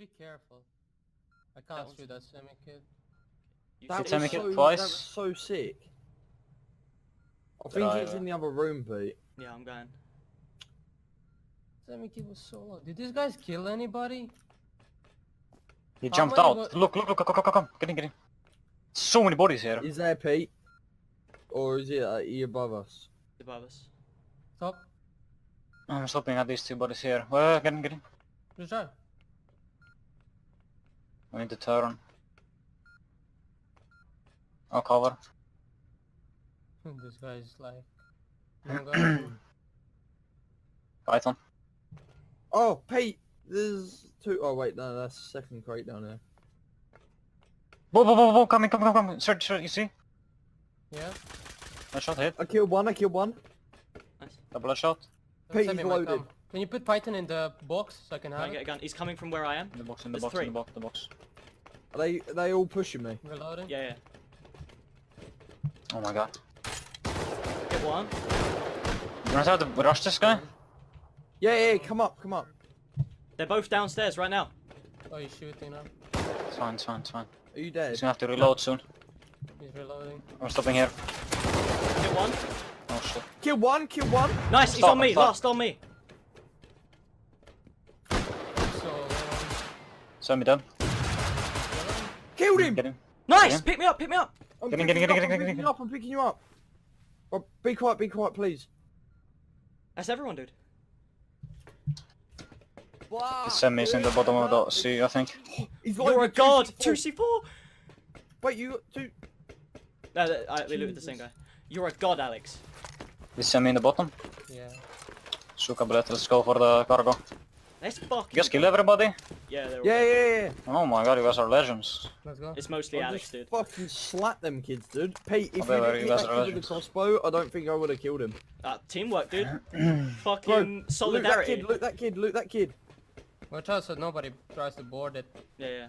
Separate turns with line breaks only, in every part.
be careful. I can't shoot that semi-kid.
That
Semi
was
kid
so,
twice.
that was so sick. I
Did
think
I,
it's in the other room, Pete.
Yeah, I'm going.
Semi-kid was so low. Did these guys kill anybody?
He
How
jumped
many
out. Look, come. Get in. So many bodies here.
Is there Pete? Or is it he above us?
Above us.
Stop.
I'm stopping at these two bodies here. Well, get in.
Just try.
I need to turn. I'll cover.
This guy's like... No guy.
Python.
Oh, Pete! There's two. Oh wait, no, that's the second crate down there.
Whoa, come. Search, you see?
Yeah.
One shot hit.
I killed one.
Nice.
Double shot.
Pete,
Semi
he's
might
loaded.
come. Can you put Python in the box so I can
Can
have
I get a
it?
gun? He's coming from where I am.
In the box,
There's three.
the box.
Are they all pushing me?
Reloading?
Yeah.
Oh my god.
Get one.
You want to have to rush this guy?
Yeah, come up.
They're both downstairs right now.
Oh, he's shooting now.
It's fine.
Are you dead?
He's gonna have to reload soon.
He's reloading.
I'm stopping here.
Get one.
Oh shit.
Kill one.
Nice, he's
Stop,
on me.
stop.
Last on me.
So...
Send me down.
Killed him!
Get him.
Nice!
Yeah.
Pick me up.
I'm
Get in.
picking you up. Oh, be quiet, please.
That's everyone, dude.
Wow.
The semi's in the bottom of the sea, I think.
He's
You're a
loaded,
god!
2C4.
2C4!
Wait, you got two.
No, we loot at the same guy. You're a god, Alex.
Is semi in the bottom?
Yeah.
Suka bullet, let's go for the cargo.
Let's fucking...
You guys kill everybody?
Yeah, they're all
Yeah.
Oh my god, you guys are legends.
Let's go.
It's mostly
I'll
Alex,
just
dude.
fucking slap them kids, dude. Pete, if
Oh,
you
they were-
didn't
you
hit
guys
that
are
kid with the
legends.
crossbow, I don't think I would have killed him.
Teamwork, dude.
Bro,
Fucking solidarity.
loot that kid.
Watch out so nobody tries to board it.
Yeah.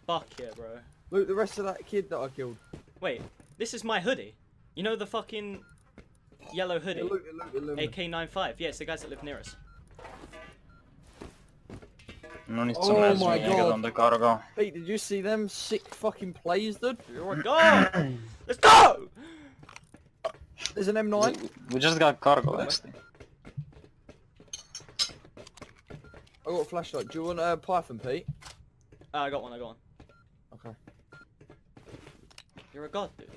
Fuck yeah, bro.
Loot the rest of that kid that I killed.
Wait, this is my hoodie. You know the fucking yellow hoodie?
Loot it.
AK-95. Yeah, it's the guys that live near us.
No need to
Oh
mess
my
me, I get
God.
on the cargo.
Pete, did you see them sick fucking plays, dude?
You're a god! Let's go!
There's an M9.
We just got cargo actually.
I got a flashlight. Do you want a Python, Pete?
I got one.
Okay.
You're a god, dude.